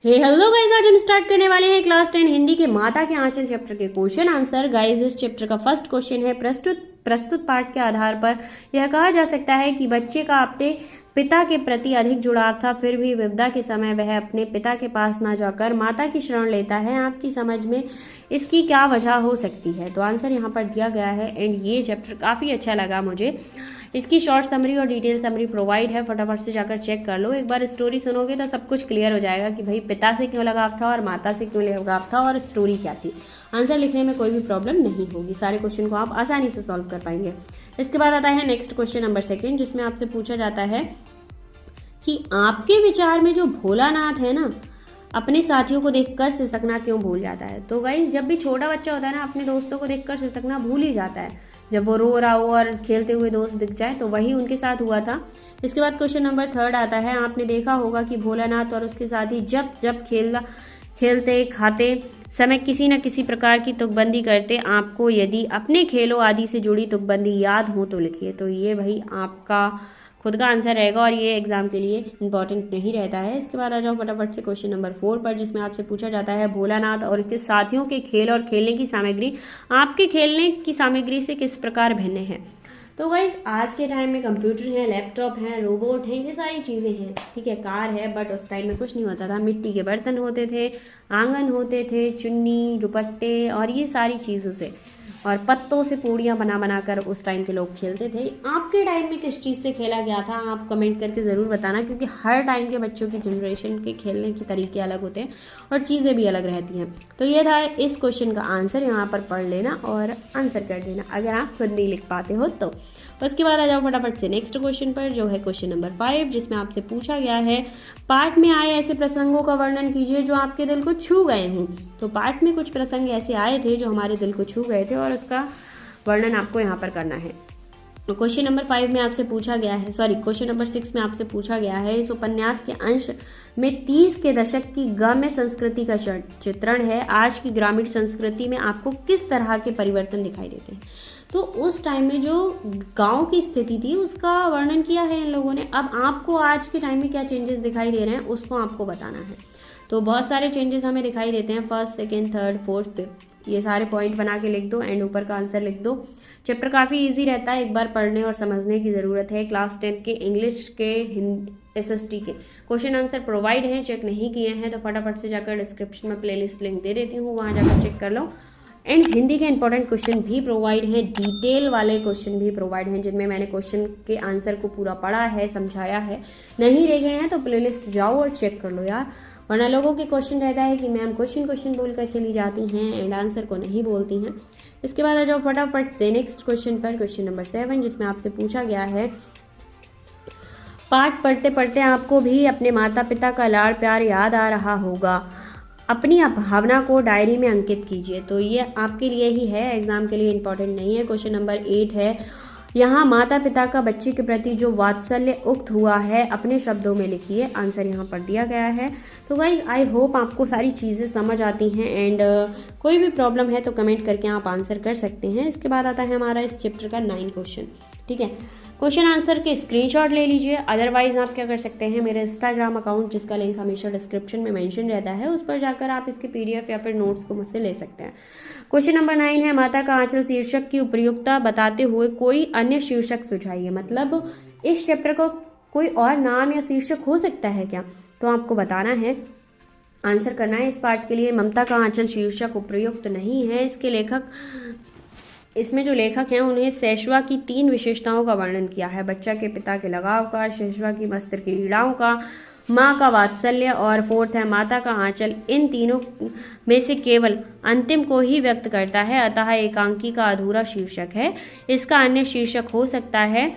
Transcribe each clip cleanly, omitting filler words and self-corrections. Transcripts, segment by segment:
Hello guys, आज हम start करने वाले हैं क्लास 10 हिंदी के माता के आंचल चैप्टर के क्वेश्चन आंसर। गाइस, इस चैप्टर का फर्स्ट क्वेश्चन है, प्रस्तुत पाठ के आधार पर यह कहा जा सकता है कि बच्चे का अपने पिता के प्रति अधिक जुड़ाव था, फिर भी विपदा के समय वह अपने पिता के पास ना जाकर माता की शरण लेता है। आपकी समझ में इसकी क्या वजह हो सकती है? तो आंसर यहाँ पर दिया गया है एंड ये चैप्टर काफ़ी अच्छा लगा मुझे। इसकी शॉर्ट समरी और डिटेल समरी प्रोवाइड है, फटाफट से जाकर चेक कर लो। एक बार स्टोरी सुनोगे तो सब कुछ क्लियर हो जाएगा कि भाई पिता से क्यों लगाव था और माता से क्यों लगाव था और स्टोरी क्या थी। आंसर लिखने में कोई भी प्रॉब्लम नहीं होगी, सारे क्वेश्चन को आप आसानी से सॉल्व कर पाएंगे। इसके बाद आता है नेक्स्ट क्वेश्चन नंबर 2, जिसमें आपसे पूछा जाता है कि आपके विचार में जो भोलानाथ है ना, अपने साथियों को देखकर सिसकना क्यों भूल जाता है? तो गाइस, जब भी छोटा बच्चा होता है ना, अपने दोस्तों को देखकर सिसकना भूल ही जाता है। जब वो रो रहा हो और खेलते हुए दोस्त दिख जाए तो वही उनके साथ हुआ था। इसके बाद क्वेश्चन नंबर 3 आता है, आपने देखा होगा कि भोलानाथ और उसके साथी जब खेलते खाते समय किसी न किसी प्रकार की तुकबंदी करते। आपको यदि अपने खेलों आदि से जुड़ी तुकबंदी याद हो तो लिखिए। तो ये भाई आपका खुद का आंसर रहेगा और ये एग्जाम के लिए इंपॉर्टेंट नहीं रहता है। इसके बाद आ जाओ फटाफट से क्वेश्चन नंबर 4 पर, जिसमें आपसे पूछा जाता है भोलानाथ और इसके साथियों के खेल और खेलने की सामग्री आपके खेलने की सामग्री से किस प्रकार भिन्न है? तो गाइस, आज के टाइम में कंप्यूटर है, लैपटॉप है, रोबोट है, ये सारी चीज़ें हैं, ठीक है, कार है, बट उस टाइम में कुछ नहीं होता था। मिट्टी के बर्तन होते थे, आंगन होते थे, चुन्नी, दुपट्टे और ये सारी चीज़ों से और पत्तों से पूड़ियाँ बना कर उस टाइम के लोग खेलते थे। आपके टाइम में किस चीज़ से खेला गया था? आप कमेंट करके ज़रूर बताना, क्योंकि हर टाइम के बच्चों की जनरेशन के खेलने के तरीके अलग होते हैं और चीज़ें भी अलग रहती हैं। तो ये था इस क्वेश्चन का आंसर, यहाँ पर पढ़ लेना और आंसर कर देना अगर आप खुद नहीं लिख पाते हो तो। उसके बाद आ जाओ फटाफट से नेक्स्ट क्वेश्चन पर, जो है क्वेश्चन नंबर 5, जिसमें आपसे पूछा गया है पाठ में आए ऐसे प्रसंगों का वर्णन कीजिए जो आपके दिल को छू गए हों। तो पाठ में कुछ प्रसंग ऐसे आए थे जो हमारे दिल को छू गए थे और उसका वर्णन आपको यहाँ पर करना है। क्वेश्चन नंबर 5 में आपसे पूछा गया है, क्वेश्चन नंबर 6 में आपसे पूछा गया है, इस उपन्यास के अंश में 30 के दशक की ग्राम्य संस्कृति का चित्रण है। आज की ग्रामीण संस्कृति में आपको किस तरह के परिवर्तन दिखाई देते हैं? तो उस टाइम में जो गांव की स्थिति थी उसका वर्णन किया है इन लोगों ने। अब आपको आज के टाइम में क्या चेंजेस दिखाई दे रहे हैं उसको आपको बताना है। तो बहुत सारे चेंजेस हमें दिखाई देते हैं, 1st, 2nd, 3rd, 4th, 5th, ये सारे पॉइंट बना के लिख दो एंड ऊपर का आंसर लिख दो। चैप्टर काफ़ी इजी रहता है, एक बार पढ़ने और समझने की ज़रूरत है। क्लास 10 के इंग्लिश के SST के क्वेश्चन आंसर प्रोवाइड हैं, चेक नहीं किए हैं तो फटाफट से जाकर डिस्क्रिप्शन में प्लेलिस्ट लिंक दे देती हूँ, वहाँ जाकर चेक कर लो। एंड हिंदी के इंपॉर्टेंट क्वेश्चन भी प्रोवाइड हैं, डिटेल वाले क्वेश्चन भी प्रोवाइड हैं, जिनमें मैंने क्वेश्चन के आंसर को पूरा पढ़ा है, समझाया है। नहीं देखे हैं तो प्लेलिस्ट जाओ और चेक कर लो यार, वरना लोगों के क्वेश्चन रहता है कि मैम क्वेश्चन बोलकर चली जाती हैं एंड आंसर को नहीं बोलती हैं। इसके बाद आ जाओ फटाफट से नेक्स्ट क्वेश्चन पर, क्वेश्चन नंबर 7, जिसमें आपसे पूछा गया है पाठ पढ़ते पढ़ते आपको भी अपने माता पिता का लाड़ प्यार याद आ रहा होगा, अपनी भावना को डायरी में अंकित कीजिए। तो ये आपके लिए ही है, एग्जाम के लिए इंपॉर्टेंट नहीं है। क्वेश्चन नंबर 8 है, यहाँ माता पिता का बच्चे के प्रति जो वात्सल्य उक्त हुआ है अपने शब्दों में लिखिए। आंसर यहाँ पर दिया गया है। तो गाइज, आई होप आपको सारी चीज़ें समझ आती हैं एंड कोई भी प्रॉब्लम है तो कमेंट करके आप आंसर कर सकते हैं। इसके बाद आता है हमारा इस चैप्टर का 9 क्वेश्चन, ठीक है। क्वेश्चन आंसर के स्क्रीनशॉट ले लीजिए, अदरवाइज आप क्या कर सकते हैं, मेरे इंस्टाग्राम अकाउंट जिसका लिंक हमेशा डिस्क्रिप्शन में मेंशन रहता है उस पर जाकर आप इसके PDF या फिर नोट्स को मुझसे ले सकते हैं। क्वेश्चन नंबर 9 है, माता का आंचल शीर्षक की उपयुक्तता बताते हुए कोई अन्य शीर्षक सुझाइए। मतलब इस चैप्टर को कोई और नाम या शीर्षक हो सकता है क्या, तो आपको बताना है, आंसर करना है। इस पार्ट के लिए ममता का आंचल शीर्षक उपयुक्त नहीं है। इसमें जो लेखक हैं उन्हें सेशवा की 3 विशेषताओं का वर्णन किया है, बच्चा के पिता के लगाव का, सेशवा की मस्तिष्क की पीड़ाओं का, माँ का वात्सल्य और 4th है माता का आंचल। इन तीनों में से केवल अंतिम को ही व्यक्त करता है, अतः एकांकी का अधूरा शीर्षक है। इसका अन्य शीर्षक हो सकता है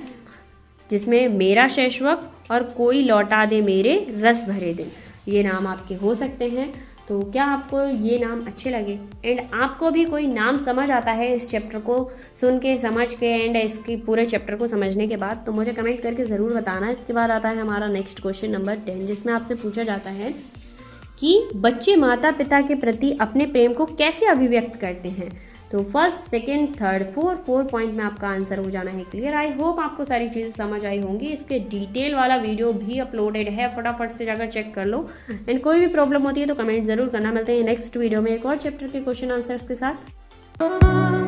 जिसमें मेरा शैशवक और कोई लौटा दे मेरे रस भरे दिन, ये नाम आपके हो सकते हैं। तो क्या आपको ये नाम अच्छे लगे एंड आपको भी कोई नाम समझ आता है इस चैप्टर को सुन के, समझ के एंड इसके पूरे चैप्टर को समझने के बाद, तो मुझे कमेंट करके ज़रूर बताना। इसके बाद आता है हमारा नेक्स्ट क्वेश्चन नंबर 10, जिसमें आपसे पूछा जाता है कि बच्चे माता पिता के प्रति अपने प्रेम को कैसे अभिव्यक्त करते हैं। तो first, second, third, four point में आपका आंसर हो जाना है क्लियर। आई होप आपको सारी चीज़ें समझ आई होंगी। इसके डिटेल वाला वीडियो भी अपलोडेड है, फटाफट से जाकर चेक कर लो। एंड कोई भी प्रॉब्लम होती है तो कमेंट जरूर करना। मिलते हैं नेक्स्ट वीडियो में एक और चैप्टर के क्वेश्चन आंसर्स के साथ।